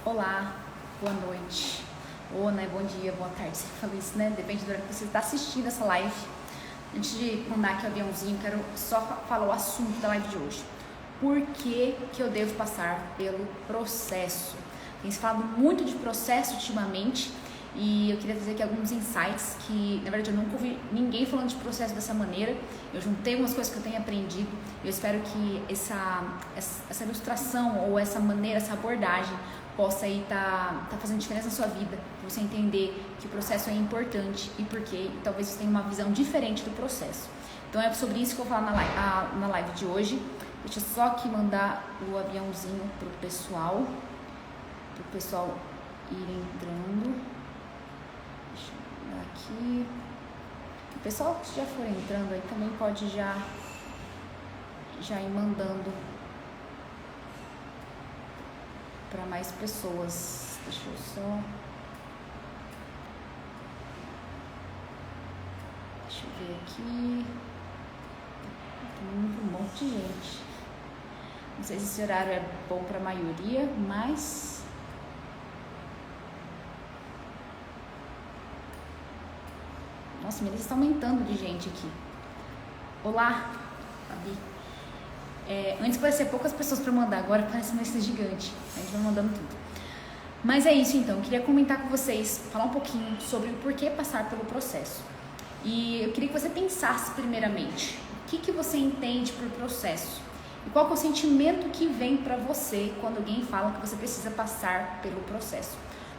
Olá, boa noite, ou né, bom dia, boa tarde, você fala isso, né? Depende do horário que você está assistindo essa live. Antes de mandar aqui o aviãozinho, quero só falar o assunto da live de hoje. Por que eu devo passar pelo processo? Tem se falado muito de processo ultimamente e eu queria trazer aqui alguns insights que, na verdade, eu nunca ouvi ninguém falando de processo dessa maneira. Eu juntei umas coisas que eu tenho aprendido e eu espero que essa ilustração ou essa maneira, essa abordagem possa aí tá fazendo diferença na sua vida, pra você entender que o processo é importante e por quê, e talvez você tenha uma visão diferente do processo. Então é sobre isso que eu vou falar na live de hoje. Deixa eu só aqui mandar o aviãozinho pro pessoal ir entrando. Deixa eu mandar aqui. O pessoal que já for entrando aí também pode já ir mandando para mais pessoas. Deixa eu só. Deixa eu ver aqui. Tem um monte de gente. Não sei se esse horário é bom para a maioria, mas. Nossa, minha lista está aumentando de gente aqui. Olá, Fabi. Antes parecia poucas pessoas para mandar, agora parece uma lista gigante. A gente vai mandando tudo. Mas é isso então, eu queria comentar com vocês, falar um pouquinho sobre o porquê passar pelo processo. E eu queria que você pensasse primeiramente, o que você entende por processo? E qual é o sentimento que vem para você quando alguém fala que você precisa passar pelo processo?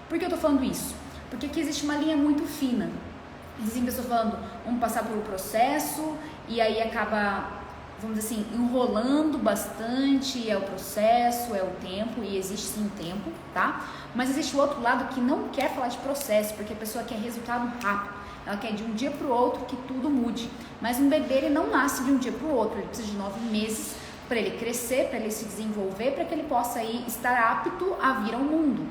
Por que eu tô falando isso? Porque aqui existe uma linha muito fina. Existem pessoas falando, vamos passar pelo processo, e aí acaba, vamos dizer assim, enrolando bastante, é o processo, é o tempo, e existe sim tempo, tá? Mas existe o outro lado que não quer falar de processo, porque a pessoa quer resultado rápido, ela quer de um dia para o outro que tudo mude. Mas um bebê, ele não nasce de um dia para o outro, ele precisa de 9 meses para ele crescer, para ele se desenvolver, para que ele possa aí estar apto a vir ao mundo.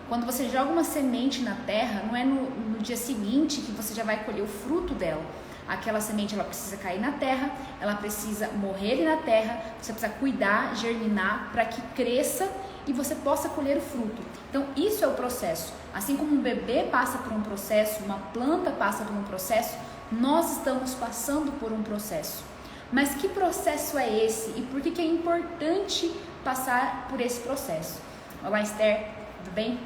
Quando você joga uma semente na terra, não é no dia seguinte que você já vai colher o fruto dela. Aquela semente, ela precisa cair na terra, ela precisa morrer ali na terra, você precisa cuidar, germinar para que cresça e você possa colher o fruto. Então, isso é o processo. Assim como um bebê passa por um processo, uma planta passa por um processo, nós estamos passando por um processo. Mas que processo é esse e por que é importante passar por esse processo? Olá, Esther, tudo bem?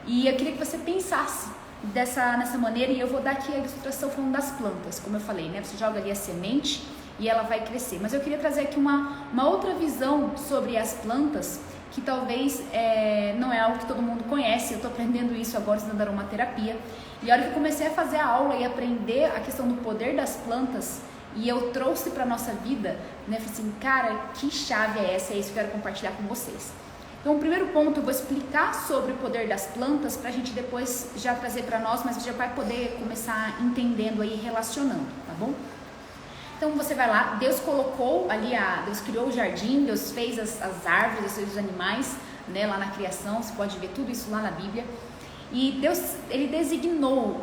E eu queria que você pensasse nessa maneira, e eu vou dar aqui a ilustração falando das plantas, como eu falei, né? Você joga ali a semente e ela vai crescer. Mas eu queria trazer aqui uma outra visão sobre as plantas, que talvez não é algo que todo mundo conhece. Eu estou aprendendo isso agora estudando aromaterapia. E a hora que eu comecei a fazer a aula e aprender a questão do poder das plantas, e eu trouxe para nossa vida, né? Falei assim, cara, que chave é essa? É isso que eu quero compartilhar com vocês. Então, o primeiro ponto, eu vou explicar sobre o poder das plantas para a gente depois já trazer para nós, mas você já vai poder começar entendendo aí, relacionando, tá bom? Então, você vai lá, Deus colocou ali, Deus criou o jardim, Deus fez as árvores, Deus fez os animais, né, lá na criação, você pode ver tudo isso lá na Bíblia. E Deus, ele designou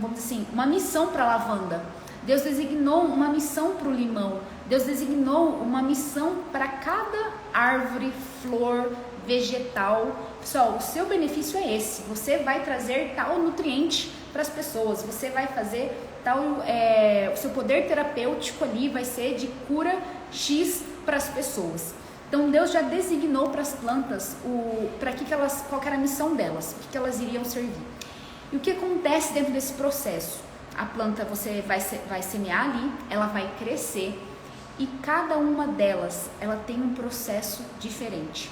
vamos dizer assim, uma missão para a lavanda. Deus designou uma missão para o limão. Deus designou uma missão para cada árvore, flor, vegetal. Pessoal, o seu benefício é esse. Você vai trazer tal nutriente para as pessoas. Você vai fazer tal... o seu poder terapêutico ali vai ser de cura X para as pessoas. Então, Deus já designou para as plantas qual era a missão delas, o que elas iriam servir. E o que acontece dentro desse processo? A planta você vai semear ali, ela vai crescer e cada uma delas, ela tem um processo diferente.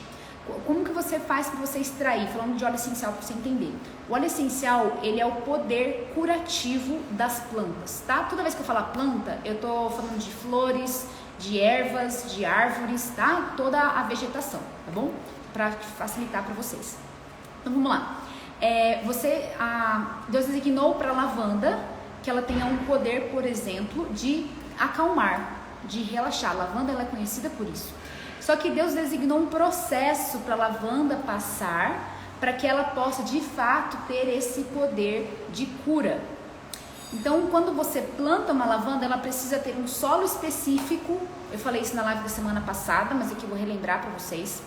Como que você faz para você extrair? Falando de óleo essencial para você entender. O óleo essencial, ele é o poder curativo das plantas, tá? Toda vez que eu falar planta, eu tô falando de flores, de ervas, de árvores, tá? Toda a vegetação, tá bom? Para facilitar para vocês. Então vamos lá. Deus designou para a lavanda que ela tenha um poder, por exemplo, de acalmar, de relaxar. A lavanda, ela é conhecida por isso. Só que Deus designou um processo para a lavanda passar, para que ela possa de fato ter esse poder de cura. Então, quando você planta uma lavanda, ela precisa ter um solo específico. Eu falei isso na live da semana passada, mas aqui eu vou relembrar para vocês.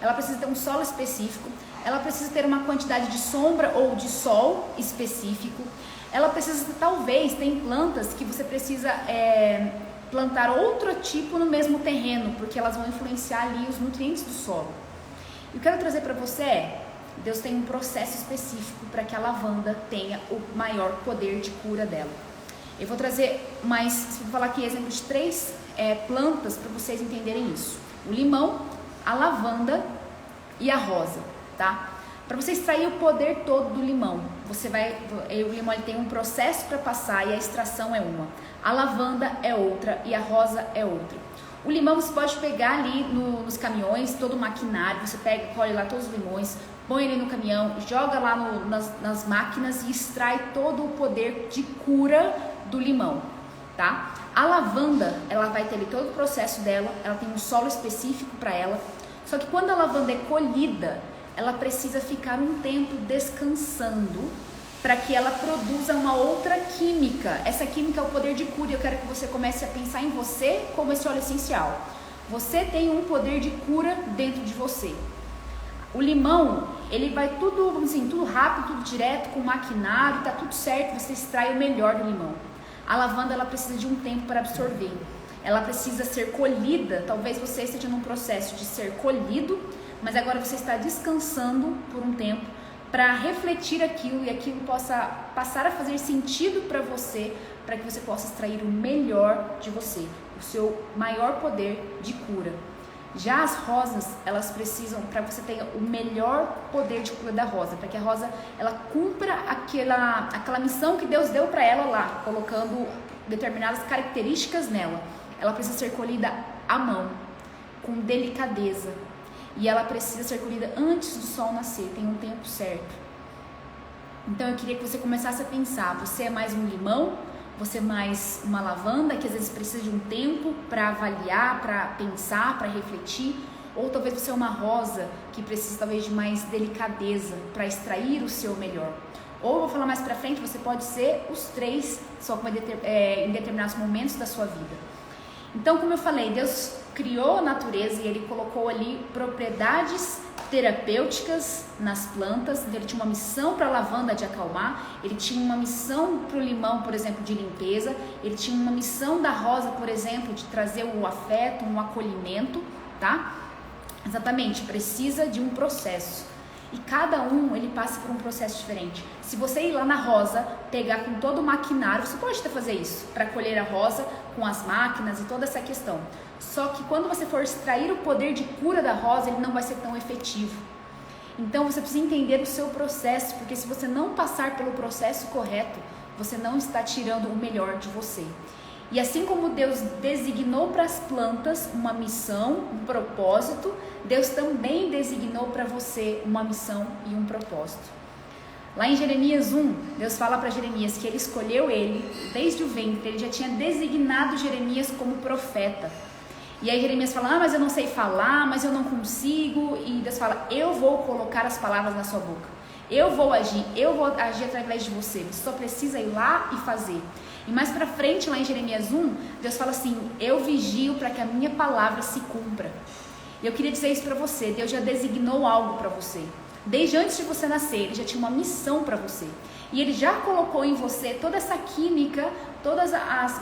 ela precisa ter um solo específico, ela precisa ter uma quantidade de sombra ou de sol específico, ela precisa, talvez, tem plantas que você precisa plantar outro tipo no mesmo terreno, porque elas vão influenciar ali os nutrientes do solo. E eu quero trazer para você Deus tem um processo específico para que a lavanda tenha o maior poder de cura dela. Eu vou trazer vou falar aqui exemplo de 3 plantas para vocês entenderem isso. O limão, a lavanda e a rosa, tá? Para você extrair o poder todo do limão, o limão ele tem um processo para passar e a extração é uma. A lavanda é outra e a rosa é outra. O limão você pode pegar ali nos caminhões, todo o maquinário, você colhe lá todos os limões, põe ele no caminhão, joga lá nas máquinas e extrai todo o poder de cura do limão, tá? A lavanda, ela vai ter ali todo o processo dela, ela tem um solo específico para ela, só que quando a lavanda é colhida, ela precisa ficar um tempo descansando para que ela produza uma outra química. Essa química é o poder de cura e eu quero que você comece a pensar em você como esse óleo essencial. Você tem um poder de cura dentro de você. O limão, ele vai tudo rápido, tudo direto, com maquinário, tá tudo certo, você extrai o melhor do limão. A lavanda, ela precisa de um tempo para absorver. Ela precisa ser colhida, talvez você esteja num processo de ser colhido, mas agora você está descansando por um tempo para refletir aquilo e aquilo possa passar a fazer sentido para você, para que você possa extrair o melhor de você, o seu maior poder de cura. Já as rosas, elas precisam, para que você tenha o melhor poder de cura da rosa, para que a rosa ela cumpra aquela missão que Deus deu para ela lá, colocando determinadas características nela. Ela precisa ser colhida à mão, com delicadeza. E ela precisa ser colhida antes do sol nascer, tem um tempo certo. Então eu queria que você começasse a pensar, você é mais um limão? Você é mais uma lavanda que às vezes precisa de um tempo para avaliar, para pensar, para refletir? Ou talvez você é uma rosa que precisa talvez de mais delicadeza para extrair o seu melhor? Ou eu vou falar mais para frente, você pode ser os 3, só que em determinados momentos da sua vida. Então, como eu falei, Deus criou a natureza e Ele colocou ali propriedades terapêuticas nas plantas. Ele tinha uma missão para a lavanda de acalmar, ele tinha uma missão para o limão, por exemplo, de limpeza, ele tinha uma missão da rosa, por exemplo, de trazer o afeto, um acolhimento, tá? Exatamente, precisa de um processo. E cada um, ele passa por um processo diferente. Se você ir lá na rosa, pegar com todo o maquinário, você pode até fazer isso, para colher a rosa com as máquinas e toda essa questão. Só que quando você for extrair o poder de cura da rosa, ele não vai ser tão efetivo. Então você precisa entender o seu processo, porque se você não passar pelo processo correto, você não está tirando o melhor de você. E assim como Deus designou para as plantas uma missão, um propósito, Deus também designou para você uma missão e um propósito. Lá em Jeremias 1, Deus fala para Jeremias que ele escolheu ele desde o ventre, ele já tinha designado Jeremias como profeta. E aí Jeremias fala, mas eu não sei falar, mas eu não consigo. E Deus fala, eu vou colocar as palavras na sua boca. Eu vou agir através de você. Você só precisa ir lá e fazer. E mais pra frente, lá em Jeremias 1, Deus fala assim, eu vigio para que a minha palavra se cumpra. E eu queria dizer isso para você, Deus já designou algo para você. Desde antes de você nascer, Ele já tinha uma missão para você. E Ele já colocou em você toda essa química, todos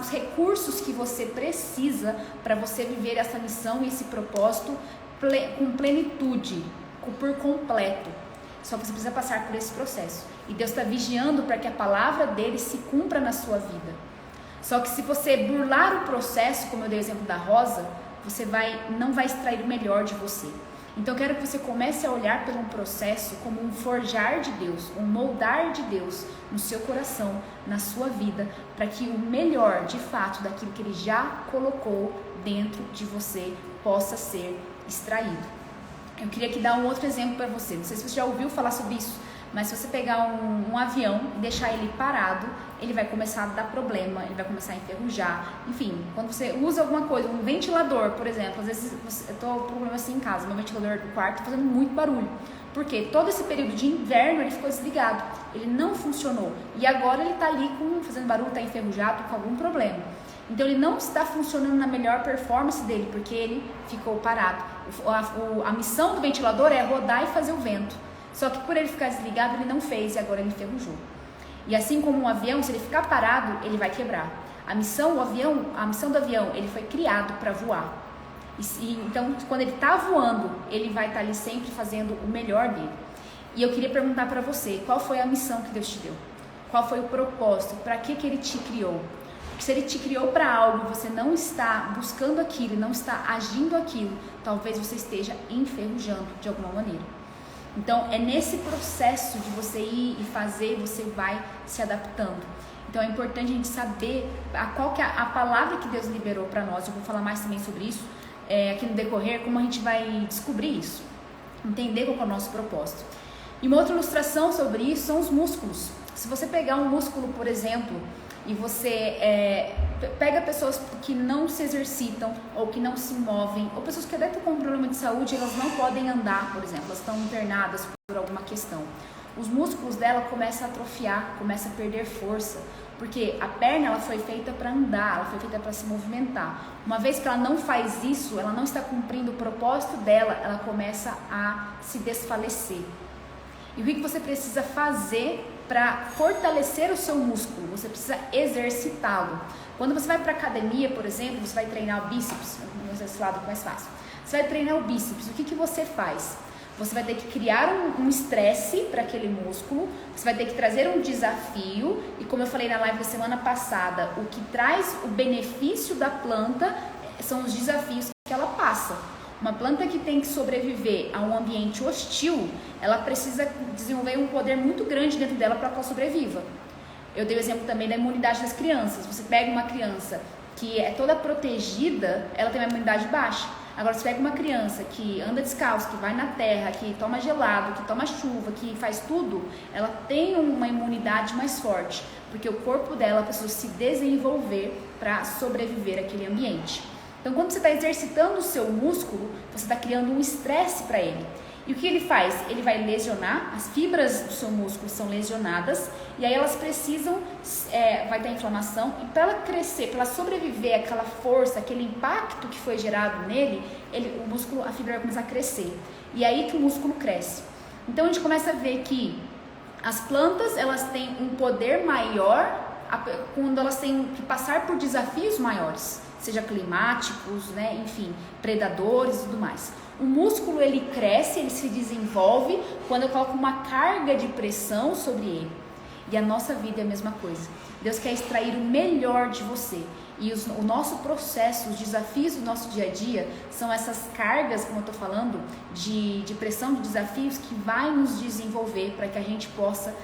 os recursos que você precisa para você viver essa missão e esse propósito com plenitude, por completo. Só que você precisa passar por esse processo. E Deus está vigiando para que a palavra dele se cumpra na sua vida. Só que se você burlar o processo, como eu dei o exemplo da rosa, você não vai extrair o melhor de você. Então eu quero que você comece a olhar pelo um processo como um forjar de Deus, um moldar de Deus no seu coração, na sua vida, para que o melhor, de fato, daquilo que Ele já colocou dentro de você possa ser extraído. Eu queria aqui dar um outro exemplo para você. Não sei se você já ouviu falar sobre isso, mas se você pegar um avião e deixar ele parado, ele vai começar a dar problema, ele vai começar a enferrujar. Enfim, quando você usa alguma coisa, um ventilador, por exemplo, às vezes eu estou com problema assim em casa, meu ventilador do quarto está fazendo muito barulho. Porque todo esse período de inverno ele ficou desligado, ele não funcionou. E agora ele está ali fazendo barulho, está enferrujado, com algum problema. Então ele não está funcionando na melhor performance dele, porque ele ficou parado. A missão do ventilador é rodar e fazer o vento. Só que por ele ficar desligado, ele não fez e agora ele enferrujou. E assim como um avião, se ele ficar parado, ele vai quebrar. A missão do avião, ele foi criado para voar. Então, quando ele está voando, ele vai estar ali sempre fazendo o melhor dele. E eu queria perguntar para você, qual foi a missão que Deus te deu? Qual foi o propósito? Para que ele te criou? Porque se ele te criou para algo e você não está buscando aquilo, não está agindo aquilo, talvez você esteja enferrujando de alguma maneira. Então, é nesse processo de você ir e fazer, você vai se adaptando. Então, é importante a gente saber qual que é a palavra que Deus liberou para nós. Eu vou falar mais também sobre isso aqui no decorrer, como a gente vai descobrir isso. Entender qual é o nosso propósito. E uma outra ilustração sobre isso são os músculos. Se você pegar um músculo, por exemplo, e você pega pessoas que não se exercitam ou que não se movem, ou pessoas que até estão com um problema de saúde, elas não podem andar, por exemplo, elas estão internadas por alguma questão. Os músculos dela começam a atrofiar, começam a perder força, porque a perna ela foi feita para andar, ela foi feita para se movimentar. Uma vez que ela não faz isso, ela não está cumprindo o propósito dela, ela começa a se desfalecer. E o que você precisa fazer para fortalecer o seu músculo? Você precisa exercitá-lo. Quando você vai para academia, por exemplo, você vai treinar o bíceps, vamos esse lado mais fácil. Você vai treinar o bíceps, o que você faz? Você vai ter que criar um estresse para aquele músculo, você vai ter que trazer um desafio, e como eu falei na live da semana passada, o que traz o benefício da planta são os desafios que ela passa. Uma planta que tem que sobreviver a um ambiente hostil, ela precisa desenvolver um poder muito grande dentro dela para que ela sobreviva. Eu dei o exemplo também da imunidade das crianças. Você pega uma criança que é toda protegida, ela tem uma imunidade baixa. Agora, você pega uma criança que anda descalço, que vai na terra, que toma gelado, que toma chuva, que faz tudo, ela tem uma imunidade mais forte, porque o corpo dela precisa se desenvolver para sobreviver àquele ambiente. Então, quando você está exercitando o seu músculo, você está criando um estresse para ele. E o que ele faz? Ele vai lesionar, as fibras do seu músculo são lesionadas, e aí elas precisam, vai ter inflamação, e para ela crescer, para ela sobreviver àquela força, aquele impacto que foi gerado nele, o músculo, a fibra vai começar a crescer. E é aí que o músculo cresce. Então, a gente começa a ver que as plantas, elas têm um poder maior quando elas têm que passar por desafios maiores, seja climáticos, né, enfim, predadores e tudo mais. O músculo, ele cresce, ele se desenvolve quando eu coloco uma carga de pressão sobre ele. E a nossa vida é a mesma coisa. Deus quer extrair o melhor de você. E o nosso processo, os desafios do nosso dia a dia, são essas cargas, como eu estou falando, de pressão, de desafios que vai nos desenvolver para que a gente possa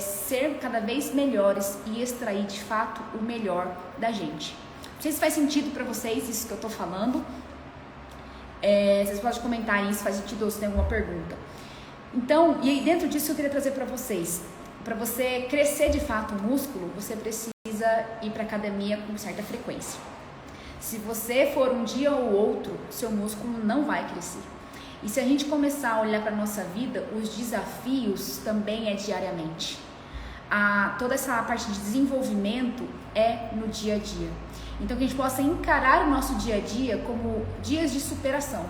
ser cada vez melhores e extrair de fato o melhor da gente. Não sei se faz sentido para vocês isso que eu estou falando. Vocês podem comentar isso, faz sentido ou se tem alguma pergunta. Então, e aí dentro disso eu queria trazer para vocês, para você crescer de fato o músculo, você precisa ir para academia com certa frequência. Se você for um dia ou outro, seu músculo não vai crescer. E se a gente começar a olhar para a nossa vida, os desafios também é diariamente. Toda essa parte de desenvolvimento é no dia a dia. Então, que a gente possa encarar o nosso dia a dia como dias de superação.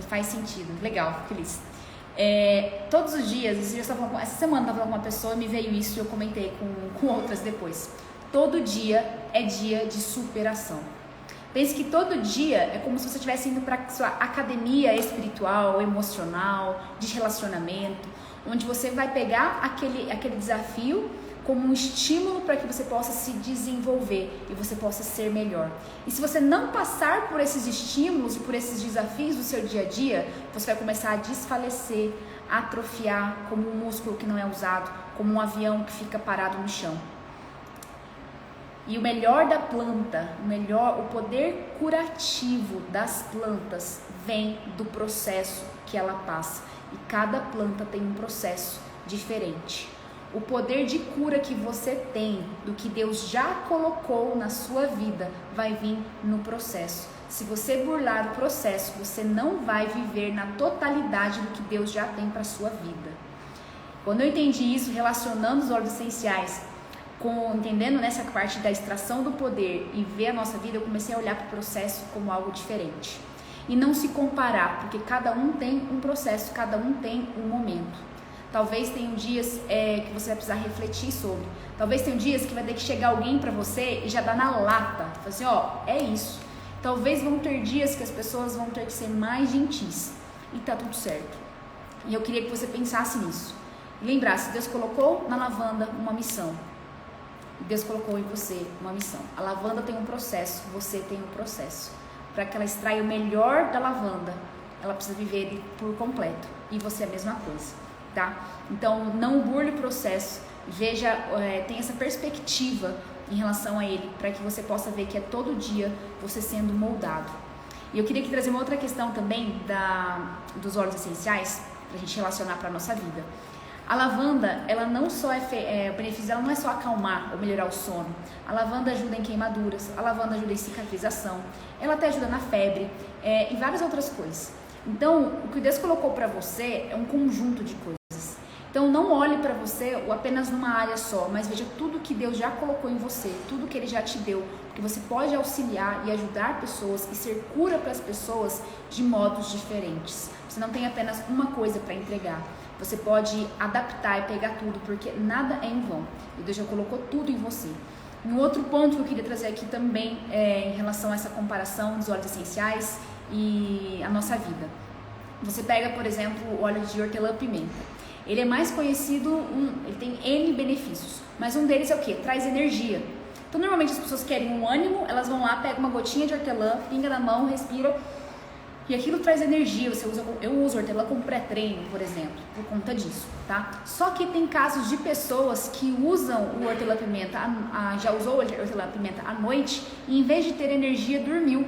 Faz sentido, legal, feliz. Todos os dias, essa semana eu estava falando com uma pessoa, me veio isso e eu comentei com outras depois. Todo dia é dia de superação. Pense que todo dia é como se você estivesse indo para a sua academia espiritual, emocional, de relacionamento, onde você vai pegar aquele desafio como um estímulo para que você possa se desenvolver e você possa ser melhor. E se você não passar por esses estímulos e por esses desafios do seu dia a dia, você vai começar a desfalecer, a atrofiar como um músculo que não é usado, como um avião que fica parado no chão. E o melhor da planta, o poder curativo das plantas vem do processo que ela passa. E cada planta tem um processo diferente. O poder de cura que você tem, do que Deus já colocou na sua vida, vai vir no processo. Se você burlar o processo, você não vai viver na totalidade do que Deus já tem para a sua vida. Quando eu entendi isso, relacionando os óleos essenciais, entendendo nessa parte da extração do poder e ver a nossa vida, eu comecei a olhar para o processo como algo diferente. E não se comparar, porque cada um tem um processo, cada um tem um momento. Talvez tenham dias que você vai precisar refletir sobre. Talvez tenham dias que vai ter que chegar alguém pra você e já dar na lata. Fala assim, ó, é isso. Talvez vão ter dias que as pessoas vão ter que ser mais gentis. E tá tudo certo. E eu queria que você pensasse nisso. E lembrasse, Deus colocou na lavanda uma missão. Deus colocou em você uma missão. A lavanda tem um processo, você tem um processo. Para que ela extraia o melhor da lavanda, ela precisa viver ele por completo. E você é a mesma coisa, tá? Então, não burle o processo. Veja, tenha essa perspectiva em relação a ele, para que você possa ver que é todo dia você sendo moldado. E eu queria trazer uma outra questão também dos óleos essenciais, para a gente relacionar para a nossa vida. A lavanda, ela não só o benefício dela não é só acalmar ou melhorar o sono. A lavanda ajuda em queimaduras, a lavanda ajuda em cicatrização, ela até ajuda na febre e várias outras coisas. Então, o que Deus colocou para você é um conjunto de coisas. Então, não olhe para você apenas numa área só, mas veja tudo que Deus já colocou em você, tudo que Ele já te deu, porque você pode auxiliar e ajudar pessoas e ser cura para as pessoas de modos diferentes. Você não tem apenas uma coisa para entregar. Você pode adaptar e pegar tudo, porque nada é em vão. E Deus já colocou tudo em você. Um outro ponto que eu queria trazer aqui também em relação a essa comparação dos óleos essenciais e a nossa vida. Você pega, por exemplo, o óleo de hortelã-pimenta. Ele é mais conhecido, ele tem N benefícios, mas um deles é o quê? Traz energia. Então, normalmente as pessoas querem um ânimo, elas vão lá, pegam uma gotinha de hortelã, pinga na mão, respiram, e aquilo traz energia. Eu uso hortelã como pré-treino, por exemplo, por conta disso, tá? Só que tem casos de pessoas que usam o hortelã-pimenta, já usou o hortelã-pimenta à noite, e em vez de ter energia, dormiu.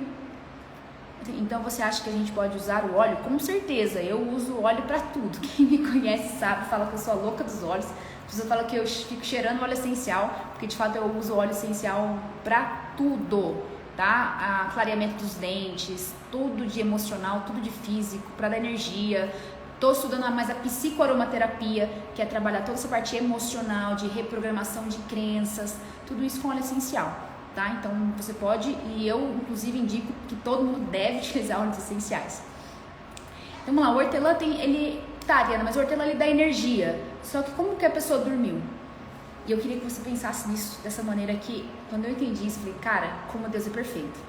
Então você acha que a gente pode usar o óleo? Com certeza, eu uso óleo pra tudo. Quem me conhece sabe, fala que eu sou a louca dos óleos. As pessoas falam que eu fico cheirando óleo essencial, porque de fato eu uso óleo essencial pra tudo, tá? Clareamento dos dentes, tudo de emocional, tudo de físico, pra dar energia. Estou estudando mais a psicoaromaterapia, que é trabalhar toda essa parte emocional, de reprogramação de crenças, tudo isso com óleo essencial. Tá? Então você pode, e eu inclusive indico que todo mundo deve utilizar óleos essenciais. Então vamos lá, o hortelã Ariana, mas o hortelã ele dá energia. Só que como que a pessoa dormiu? E eu queria que você pensasse nisso dessa maneira que, quando eu entendi isso, eu falei, cara, como Deus é perfeito.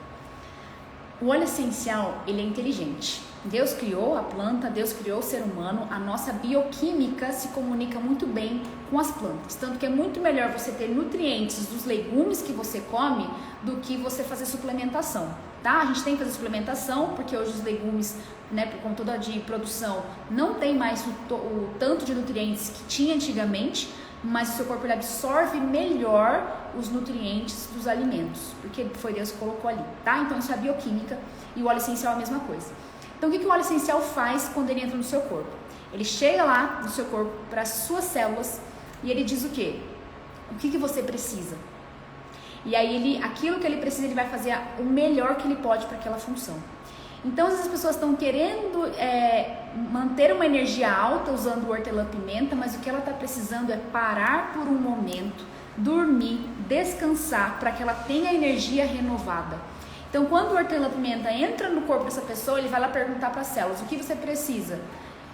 O óleo essencial, ele é inteligente. Deus criou a planta, Deus criou o ser humano, a nossa bioquímica se comunica muito bem com as plantas. Tanto que é muito melhor você ter nutrientes dos legumes que você come do que você fazer suplementação, tá? A gente tem que fazer suplementação porque hoje os legumes, né, por conta de produção, não tem mais o tanto de nutrientes que tinha antigamente, mas o seu corpo ele absorve melhor os nutrientes dos alimentos, porque foi Deus que colocou ali, tá? Então isso é a bioquímica e o óleo essencial é a mesma coisa. Então, o que o óleo essencial faz quando ele entra no seu corpo? Ele chega lá no seu corpo, para as suas células, e ele diz o quê? O que você precisa? E aí, aquilo que ele precisa, ele vai fazer o melhor que ele pode para aquela função. Então, as pessoas estão querendo manter uma energia alta usando o hortelã-pimenta, mas o que ela está precisando é parar por um momento, dormir, descansar, para que ela tenha energia renovada. Então, quando o hortelã-pimenta entra no corpo dessa pessoa, ele vai lá perguntar para as células, o que você precisa?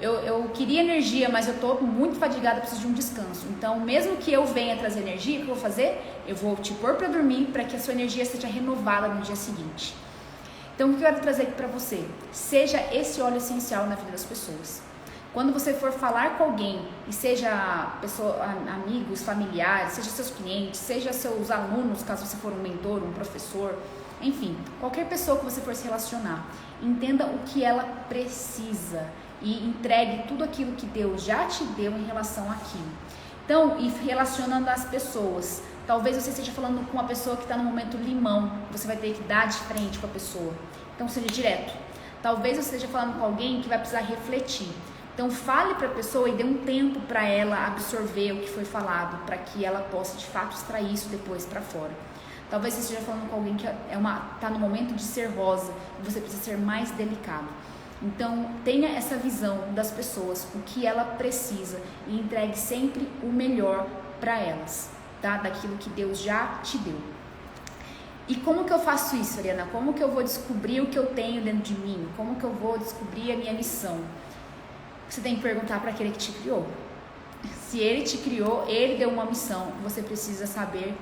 Eu queria energia, mas eu estou muito fadigada, preciso de um descanso. Então, mesmo que eu venha trazer energia, o que eu vou fazer? Eu vou te pôr para dormir, para que a sua energia seja renovada no dia seguinte. Então, o que eu quero trazer aqui para você? Seja esse óleo essencial na vida das pessoas. Quando você for falar com alguém, e seja amigos, familiares, seja seus clientes, seja seus alunos, caso você for um mentor, um professor, enfim, qualquer pessoa que você for se relacionar, entenda o que ela precisa e entregue tudo aquilo que Deus já te deu em relação àquilo. Então, e relacionando as pessoas, talvez você esteja falando com uma pessoa que está no momento limão, você vai ter que dar de frente com a pessoa, então seja direto. Talvez você esteja falando com alguém que vai precisar refletir, então fale para a pessoa e dê um tempo para ela absorver o que foi falado, para que ela possa de fato extrair isso depois para fora. Talvez você esteja falando com alguém que está no momento de ser rosa e você precisa ser mais delicado. Então, tenha essa visão das pessoas, o que ela precisa e entregue sempre o melhor para elas, tá? Daquilo que Deus já te deu. E como que eu faço isso, Ariana? Como que eu vou descobrir o que eu tenho dentro de mim? Como que eu vou descobrir a minha missão? Você tem que perguntar para aquele que te criou. Se ele te criou, ele deu uma missão, você precisa saber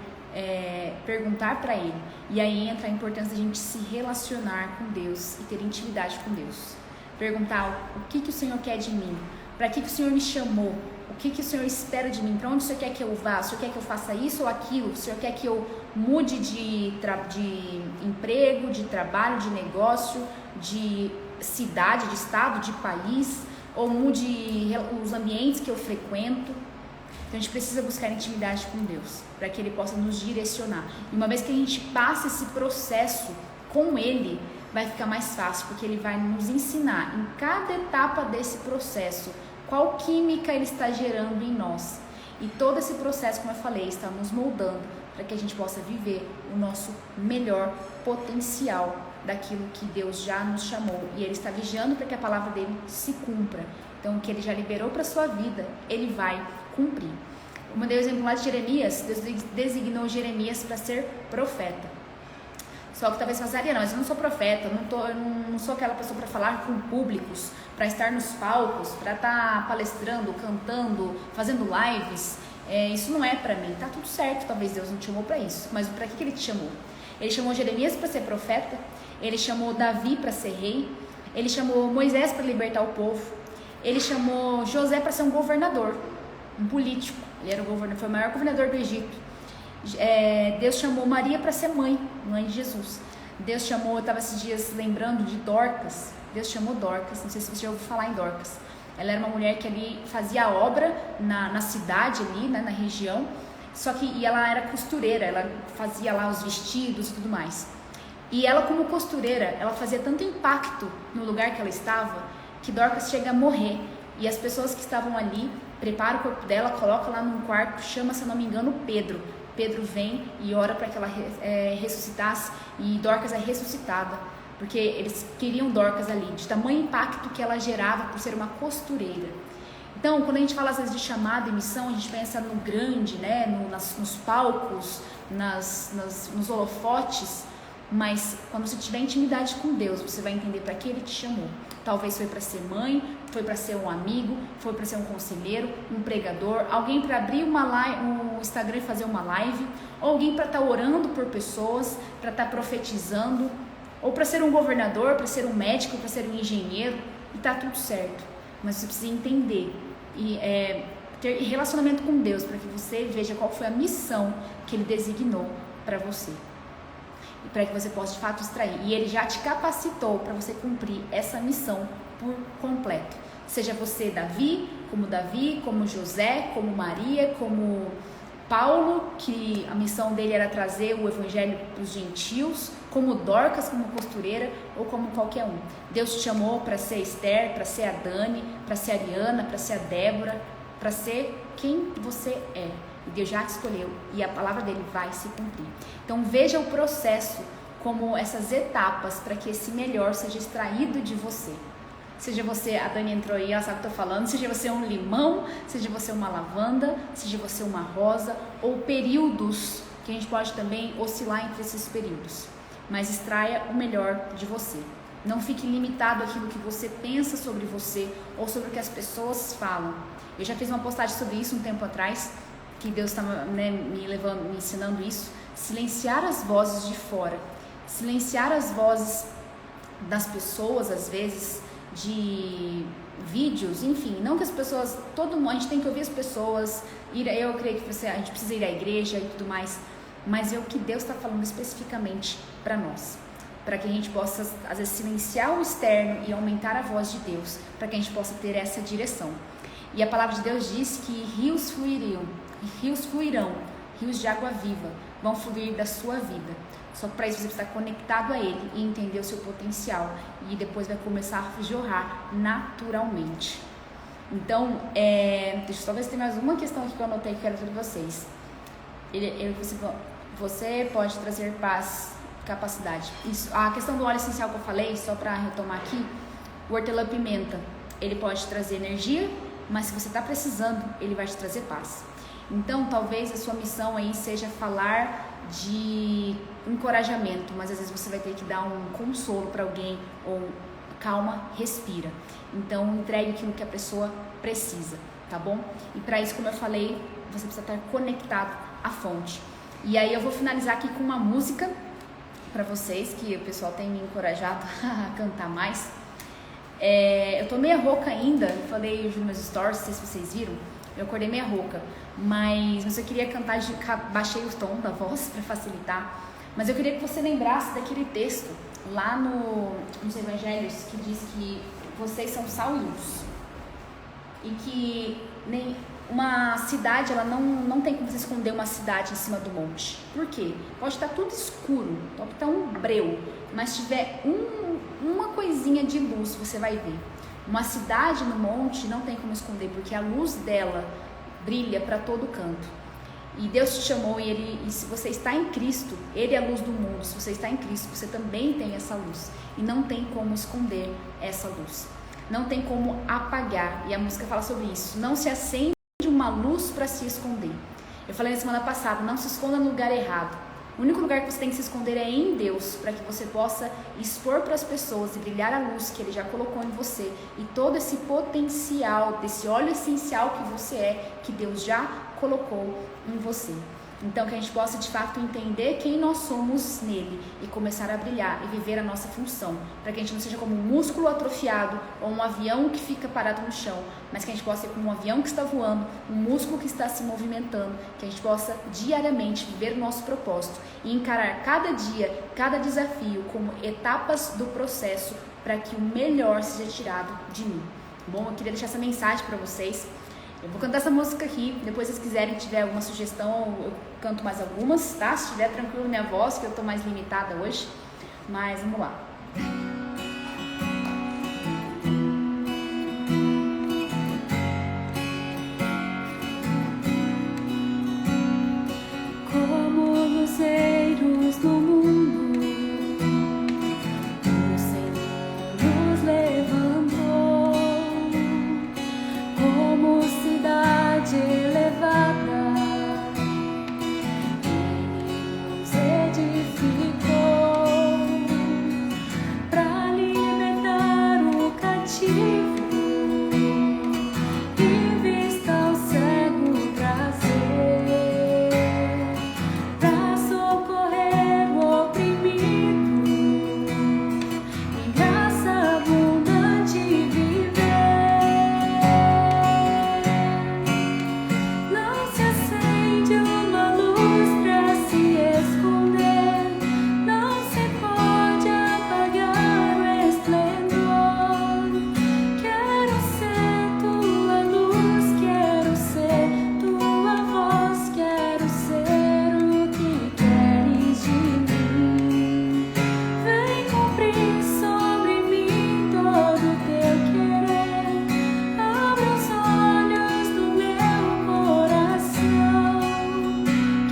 perguntar para ele. E aí entra a importância de a gente se relacionar com Deus e ter intimidade com Deus. Perguntar o que o Senhor quer de mim, para que o Senhor me chamou, o que o Senhor espera de mim, para onde o Senhor quer que eu vá, o Senhor quer que eu faça isso ou aquilo, o Senhor quer que eu mude de emprego, de trabalho, de negócio, de cidade, de estado, de país, ou mude os ambientes que eu frequento. Então a gente precisa buscar intimidade com Deus, para que Ele possa nos direcionar. E uma vez que a gente passa esse processo com Ele, vai ficar mais fácil, porque Ele vai nos ensinar em cada etapa desse processo qual química Ele está gerando em nós. E todo esse processo, como eu falei, está nos moldando para que a gente possa viver o nosso melhor potencial daquilo que Deus já nos chamou. E Ele está vigiando para que a palavra dele se cumpra. Então, o que Ele já liberou para a sua vida, Ele vai cumprir. Como dei o exemplo lá de Jeremias, Deus designou Jeremias para ser profeta. Só que talvez você fale, não, mas eu não sou profeta, eu não sou aquela pessoa para falar com públicos, para estar nos palcos, para estar palestrando, cantando, fazendo lives. Isso não é para mim. Tá tudo certo, talvez Deus não te chamou para isso. Mas para que Ele te chamou? Ele chamou Jeremias para ser profeta, Ele chamou Davi para ser rei, Ele chamou Moisés para libertar o povo, Ele chamou José para ser um governador, um político. Ele era foi o maior governador do Egito. Deus chamou Maria para ser mãe de Jesus. Deus chamou, eu estava esses dias lembrando de Dorcas. Deus chamou Dorcas, não sei se você já ouviu falar em Dorcas. Ela era uma mulher que ali fazia obra na cidade ali, né, na região. E ela era costureira, ela fazia lá os vestidos e tudo mais. E ela, como costureira, ela fazia tanto impacto no lugar que ela estava, que Dorcas chega a morrer. E as pessoas que estavam ali preparam o corpo dela, colocam lá num quarto, chama, se eu não me engano, Pedro. Pedro vem e ora para que ela ressuscitasse, e Dorcas é ressuscitada, porque eles queriam Dorcas ali, de tamanho impacto que ela gerava por ser uma costureira. Então, quando a gente fala às vezes de chamado e missão, a gente pensa no grande, né, nos palcos, nos holofotes, mas quando você tiver intimidade com Deus, você vai entender para que Ele te chamou. Talvez foi para ser mãe, foi para ser um amigo, foi para ser um conselheiro, um pregador, alguém para abrir um Instagram e fazer uma live, ou alguém para estar orando por pessoas, para estar profetizando, ou para ser um governador, para ser um médico, para ser um engenheiro, e tá tudo certo. Mas você precisa entender e ter relacionamento com Deus para que você veja qual foi a missão que Ele designou para você. E para que você possa de fato extrair. E Ele já te capacitou para você cumprir essa missão por completo. Seja você Davi, como José, como Maria, como Paulo, que a missão dele era trazer o evangelho para os gentios, como Dorcas, como costureira, ou como qualquer um. Deus te chamou para ser Esther, para ser a Dani, para ser a Ariana, para ser a Débora, para ser quem você é. E Deus já te escolheu e a palavra dele vai se cumprir. Então veja o processo como essas etapas para que esse melhor seja extraído de você. Seja você, a Dani entrou aí, ela sabe o que eu tô falando, seja você um limão, seja você uma lavanda, seja você uma rosa, ou períodos, que a gente pode também oscilar entre esses períodos. Mas extraia o melhor de você. Não fique limitado àquilo que você pensa sobre você ou sobre o que as pessoas falam. Eu já fiz uma postagem sobre isso um tempo atrás, que Deus estava me ensinando isso. Silenciar as vozes de fora, silenciar as vozes das pessoas, às vezes, de vídeos, enfim, não que as pessoas, todo mundo, a gente tem que ouvir as pessoas, eu creio que a gente precisa ir à igreja e tudo mais, mas é o que Deus está falando especificamente para nós, para que a gente possa, às vezes, silenciar o externo e aumentar a voz de Deus, para que a gente possa ter essa direção. E a palavra de Deus diz que rios fluirão, rios de água viva vão fluir da sua vida. Só que para isso você precisa estar conectado a Ele e entender o seu potencial. E depois vai começar a jorrar naturalmente. Então, deixa eu só ver se tem mais uma questão aqui que eu anotei que eu quero ver de vocês. Você pode trazer paz, capacidade. Isso, a questão do óleo essencial que eu falei, só para retomar aqui, o hortelã-pimenta, ele pode trazer energia, mas se você está precisando, ele vai te trazer paz. Então, talvez a sua missão aí seja falar de encorajamento, mas às vezes você vai ter que dar um consolo para alguém, ou calma, respira. Então, entregue aquilo que a pessoa precisa, tá bom? E para isso, como eu falei, você precisa estar conectado à fonte. E aí eu vou finalizar aqui com uma música para vocês, que o pessoal tem me encorajado a cantar mais. Eu tô meio rouca ainda, eu falei nos meus stories, não sei se vocês viram, eu acordei meio rouca, mas eu queria cantar, baixei o tom da voz para facilitar, mas eu queria que você lembrasse daquele texto lá nos Evangelhos que diz que vocês são sal e luz, e que nem uma cidade, ela não tem como você esconder uma cidade em cima do monte. Por quê? Pode estar tudo escuro, pode estar um breu, mas se tiver uma coisinha de luz, você vai ver. Uma cidade no monte não tem como esconder, porque a luz dela brilha para todo canto. E Deus te chamou, e se você está em Cristo, Ele é a luz do mundo. Se você está em Cristo, você também tem essa luz. E não tem como esconder essa luz. Não tem como apagar. E a música fala sobre isso. Não se acende uma luz para se esconder. Eu falei na semana passada, não se esconda no lugar errado. O único lugar que você tem que se esconder é em Deus, para que você possa expor para as pessoas e brilhar a luz que Ele já colocou em você, e todo esse potencial, desse óleo essencial que você é, que Deus já colocou em você. Então, que a gente possa de fato entender quem nós somos nele e começar a brilhar e viver a nossa função, para que a gente não seja como um músculo atrofiado ou um avião que fica parado no chão, mas que a gente possa ser como um avião que está voando, um músculo que está se movimentando, que a gente possa diariamente viver o nosso propósito e encarar cada dia, cada desafio como etapas do processo para que o melhor seja tirado de mim. Bom, eu queria deixar essa mensagem para vocês. Eu vou cantar essa música aqui, depois se vocês quiserem, tiver alguma sugestão, eu canto mais algumas, tá? Se estiver tranquilo minha voz, que eu tô mais limitada hoje, mas vamos lá. Como luzeiros no mundo, o Senhor nos levantou, como cidade elevada, Ele nos edificou, para libertar o cativo e vista ao cego trazer, para socorrer o oprimido, em graça abundante viver. Não se acende uma luz para se esconder, não se pode apagar o esplendor. Quero ser tua luz, quero ser tua voz, quero ser o que queres de mim. Vem cumprir sobre mim todo o teu querer. Abre os olhos do meu coração.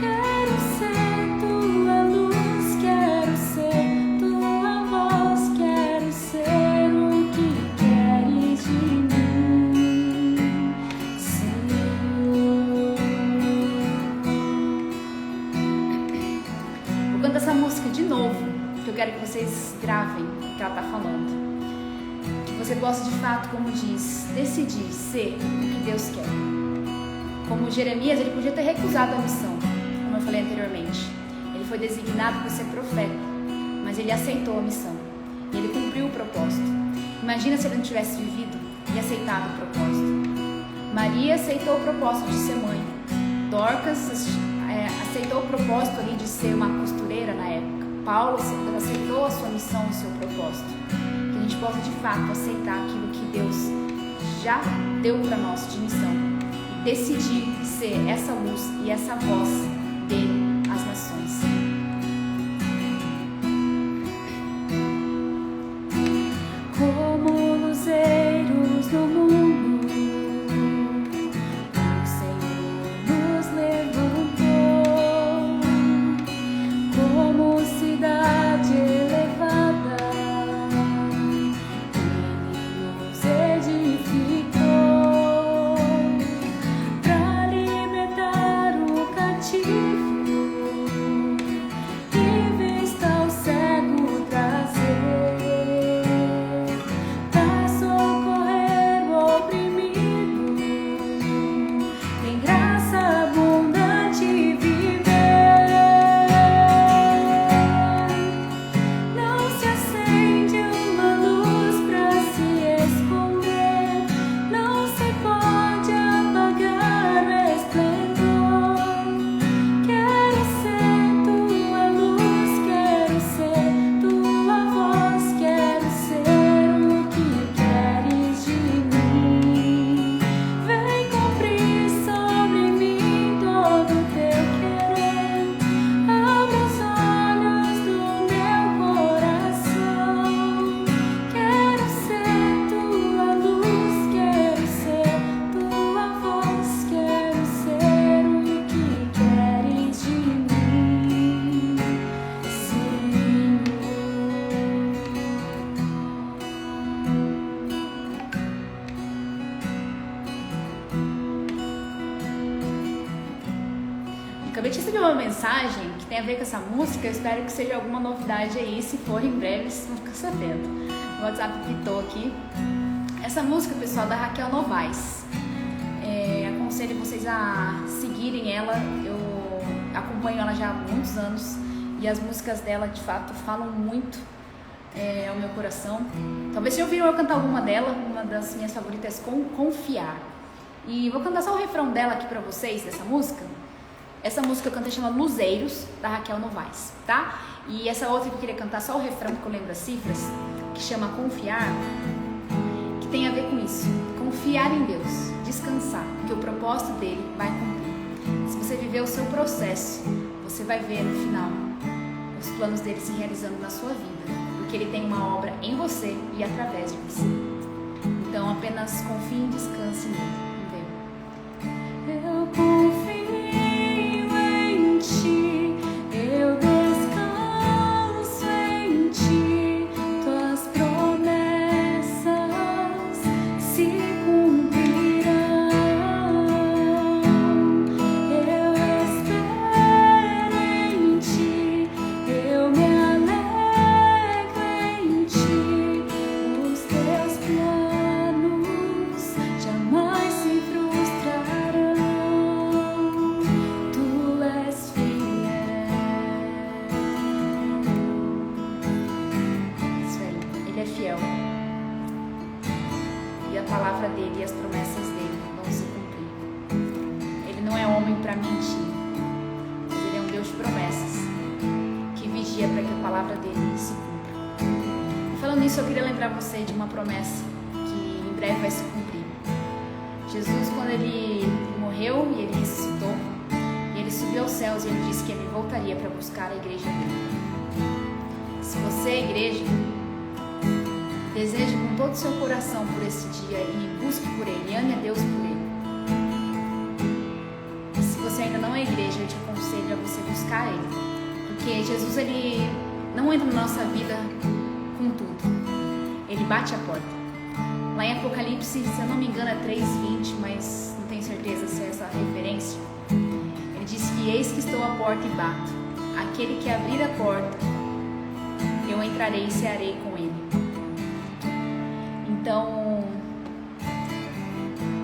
Quero ser tua luz, quero ser tua voz, quero ser o que queres de mim, Senhor. Vou cantar essa música de novo, que eu quero que vocês gravem o que ela tá falando. Que você possa de fato, como diz, decidir ser o que Deus quer. Como Jeremias, ele podia ter recusado a missão, como eu falei anteriormente. Ele foi designado para ser profeta, mas ele aceitou a missão. E ele cumpriu o propósito. Imagina se ele não tivesse vivido e aceitado o propósito. Maria aceitou o propósito de ser mãe. Dorcas aceitou o propósito ali de ser uma costureira na época. Paulo aceitou a sua missão, o seu propósito. Que a gente possa de fato aceitar aquilo que Deus já deu para nós de missão e decidir ser essa luz e essa voz dele às nações. Como luzeiros no mundo, o Senhor nos levantou, como cidade elevada, Ele nos edificou, para libertar Acabei de receber uma mensagem que tem a ver com essa música. Eu espero que seja alguma novidade aí. Se for em breve, vocês vão ficar sabendo. O WhatsApp pitou aqui. Essa música, pessoal, da Raquel Novaes. Aconselho vocês a seguirem ela. Eu acompanho ela já há muitos anos e as músicas dela, de fato, falam muito ao meu coração. Talvez vocês ouviram eu cantar alguma dela. Uma das minhas favoritas é Confiar. E vou cantar só o refrão dela aqui pra vocês, dessa música. Essa música eu cantei chama Luzeiros, da Raquel Novaes, tá? E essa outra que eu queria cantar, só o refrão, que eu lembro as cifras, que chama Confiar, que tem a ver com isso. Confiar em Deus, descansar, que o propósito dele vai cumprir. Se você viver o seu processo, você vai ver no final os planos dele se realizando na sua vida, porque ele tem uma obra em você e através de você. Então apenas confie e descanse nele. Eu confio em ti, eu descanso em ti, tuas promessas se cumprirão. Eu espero em ti, eu me alegro em ti, os teus planos jamais se frustrarão. Tu és fiel. Isso aí, ele é fiel. E a palavra dele e as promessas dele vão se cumprir. Ele não é homem para mentir, mas ele é um Deus de promessas, que vigia para que a palavra dele se cumpra. E falando nisso, eu queria lembrar você de uma promessa que em breve vai se cumprir. Jesus, quando ele morreu e ele ressuscitou, e ele subiu aos céus, e ele disse que ele voltaria para buscar a igreja dele. Se você é igreja, deseje com todo o seu coração por esse dia e busque por ele, ame a Deus por ele. E se você ainda não é igreja, eu te aconselho a você buscar ele, porque Jesus, ele não entra na nossa vida com tudo, ele bate a porta. Lá em Apocalipse, se eu não me engano é 3:20, mas não tenho certeza se é essa a referência. Ele diz que eis que estou à porta e bato, aquele que abrir a porta, eu entrarei e cearei com ele. Então,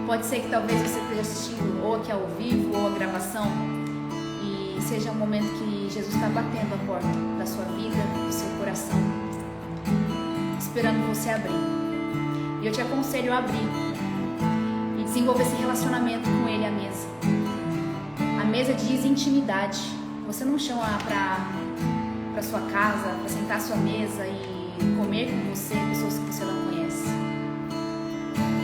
pode ser que talvez você esteja assistindo ou aqui ao vivo ou a gravação e seja um momento que Jesus está batendo a porta da sua vida, do seu coração, esperando você abrir. E eu te aconselho a abrir e desenvolver esse relacionamento com ele à mesa. A mesa diz intimidade. Você não chama para sua casa, para sentar à sua mesa e comer com você pessoas que você não conhece.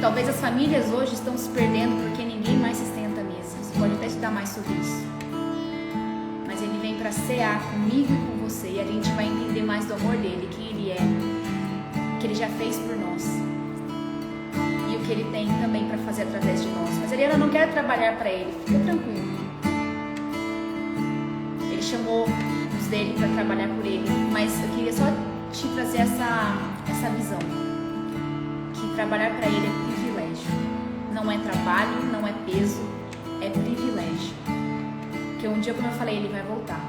Talvez as famílias hoje estão se perdendo porque ninguém mais se senta à mesa. Você pode até estudar mais sobre isso. Mas ele vem para cear comigo e com você, e a gente vai entender mais do amor dele, quem ele é, o que ele já fez por nós e o que ele tem também para fazer através de nós. Mas ele ainda não quer trabalhar para ele, fica tranquilo. Ele chamou os dele para trabalhar por ele, mas eu queria só te trazer essa visão, que trabalhar para ele é privilégio. Não é trabalho, não é peso, é privilégio. Porque um dia, como eu falei, ele vai voltar.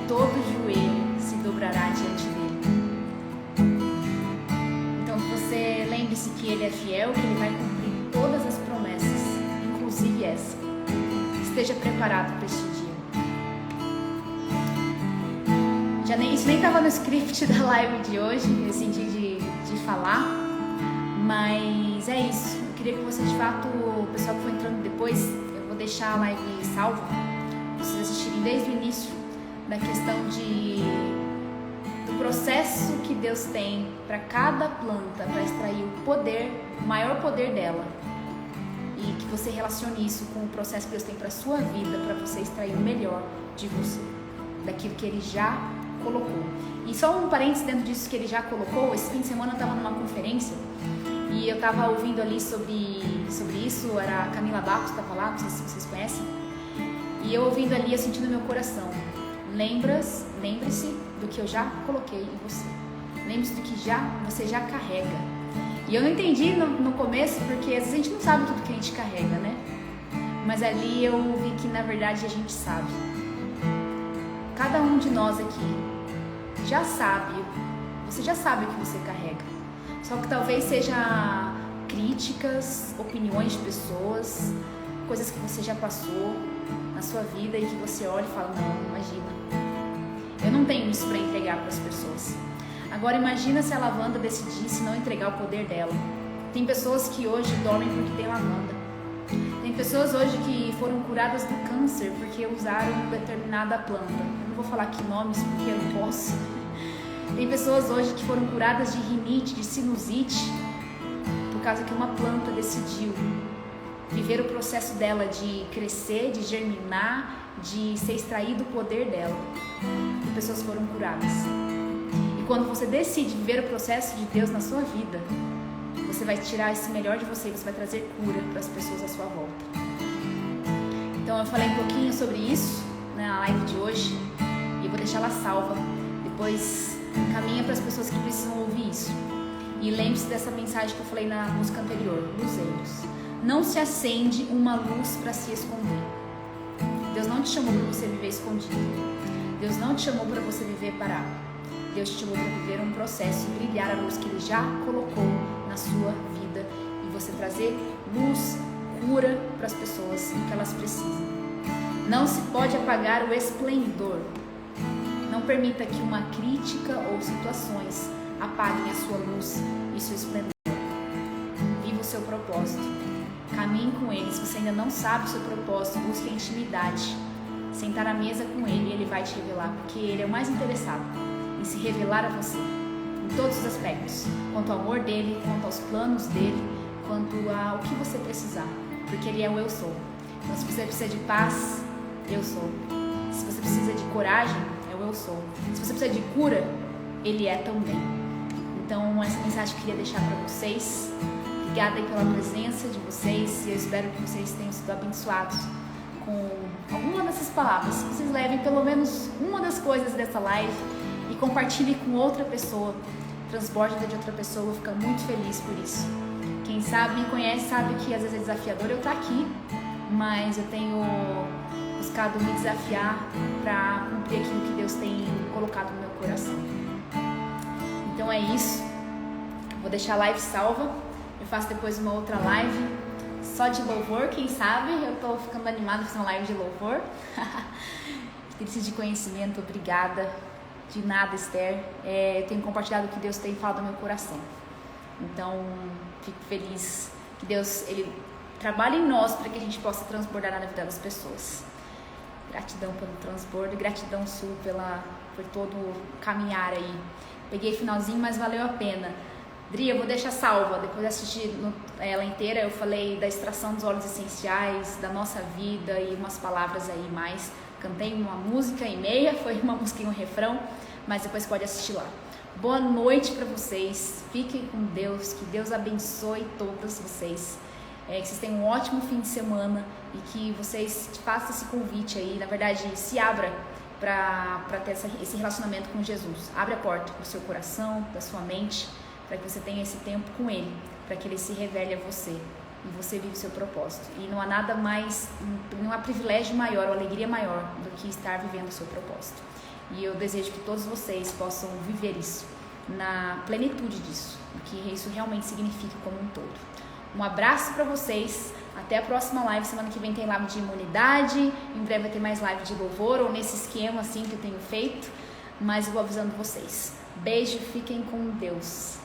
Todo joelho se dobrará diante dele. Então você lembre-se que ele é fiel, que ele vai cumprir todas as promessas, inclusive essa. Esteja preparado para este dia. Isso nem estava no script da live de hoje, eu senti de falar, mas é isso. Eu queria que você, de fato, o pessoal que for entrando depois, eu vou deixar a live salva, para vocês assistirem desde o início, da questão do processo que Deus tem para cada planta, para extrair o poder, o maior poder dela, e que você relacione isso com o processo que Deus tem para a sua vida, para você extrair o melhor de você, daquilo que Ele já colocou. E só um parênteses dentro disso que Ele já colocou. Esse fim de semana eu estava numa conferência e eu estava ouvindo ali sobre isso. Era a Camila Barros que estava lá, não sei se vocês conhecem, e eu ouvindo ali, eu senti no meu coração: lembre-se do que eu já coloquei em você, lembre-se do que você já carrega. E eu não entendi no começo, porque às vezes a gente não sabe tudo que a gente carrega, né? Mas ali eu vi que na verdade a gente sabe. Cada um de nós aqui já sabe, você já sabe o que você carrega. Só que talvez seja críticas, opiniões de pessoas, coisas que você já passou na sua vida e que você olha e fala, não, imagina, eu não tenho isso para entregar para as pessoas. Agora imagina se a lavanda decidisse não entregar o poder dela. Tem pessoas que hoje dormem porque tem lavanda. Tem pessoas hoje que foram curadas do câncer porque usaram determinada planta. Eu não vou falar aqui nomes porque eu não posso. Tem pessoas hoje que foram curadas de rinite, de sinusite, por causa que uma planta decidiu viver o processo dela de crescer, de germinar, de ser extraído o poder dela. E pessoas foram curadas. E quando você decide viver o processo de Deus na sua vida, você vai tirar esse melhor de você, você vai trazer cura para as pessoas à sua volta. Então eu falei um pouquinho sobre isso na live de hoje e vou deixar ela salva. Depois caminha para as pessoas que precisam ouvir isso. E lembre-se dessa mensagem que eu falei na música anterior, luzeiros. Não se acende uma luz para se esconder. Deus não te chamou para você viver escondido. Deus não te chamou para você viver parado. Deus te chamou para viver um processo e brilhar a luz que Ele já colocou na sua vida e você trazer luz, cura para as pessoas que elas precisam. Não se pode apagar o esplendor. Não permita que uma crítica ou situações apaguem a sua luz e seu esplendor. Viva o seu propósito. Caminhe com Ele. Se você ainda não sabe o seu propósito, busque a intimidade. Sentar à mesa com Ele, Ele vai te revelar, porque Ele é o mais interessado em se revelar a você, em todos os aspectos, quanto ao amor dele, quanto aos planos dele, quanto ao que você precisar, porque Ele é o eu sou. Então se você precisa de paz, eu sou. Se você precisa de coragem, é o eu sou. Se você precisa de cura, Ele é também. Então essa mensagem eu queria deixar para vocês. Obrigada aí pela presença de vocês e eu espero que vocês tenham sido abençoados com alguma dessas palavras. Que vocês levem pelo menos uma das coisas dessa live e compartilhe com outra pessoa, transborde de outra pessoa, eu vou ficar muito feliz por isso. Quem sabe, me conhece, sabe que às vezes é desafiador eu estar aqui, mas eu tenho buscado me desafiar para cumprir aquilo que Deus tem colocado no meu coração. Então é isso, vou deixar a live salva, eu faço depois uma outra live só de louvor, quem sabe, eu tô ficando animada para fazer uma live de louvor. Crise de conhecimento, obrigada. De nada, Esther. Eu tenho compartilhado o que Deus tem falado no meu coração. Então, fico feliz que Deus Ele trabalhe em nós para que a gente possa transbordar na vida das pessoas. Gratidão pelo transbordo e gratidão Sul por todo o caminhar aí. Peguei finalzinho, mas valeu a pena. Dri, eu vou deixar salva. Depois de assistir ela inteira, eu falei da extração dos óleos essenciais, da nossa vida e umas palavras aí mais. Cantei uma música e meia, foi uma música e um refrão, mas depois pode assistir lá. Boa noite para vocês, fiquem com Deus, que Deus abençoe todas vocês, que vocês tenham um ótimo fim de semana e que vocês façam esse convite aí, na verdade, se abra para ter esse relacionamento com Jesus. Abre a porta do seu coração, da sua mente, para que você tenha esse tempo com Ele, para que Ele se revele a você. E você vive o seu propósito. E não há nada mais, não há privilégio maior ou alegria maior do que estar vivendo o seu propósito. E eu desejo que todos vocês possam viver isso, na plenitude disso, o que isso realmente significa como um todo. Um abraço para vocês, até a próxima live. Semana que vem tem live de imunidade, em breve vai ter mais live de louvor, ou nesse esquema assim que eu tenho feito, mas eu vou avisando vocês. Beijo, fiquem com Deus.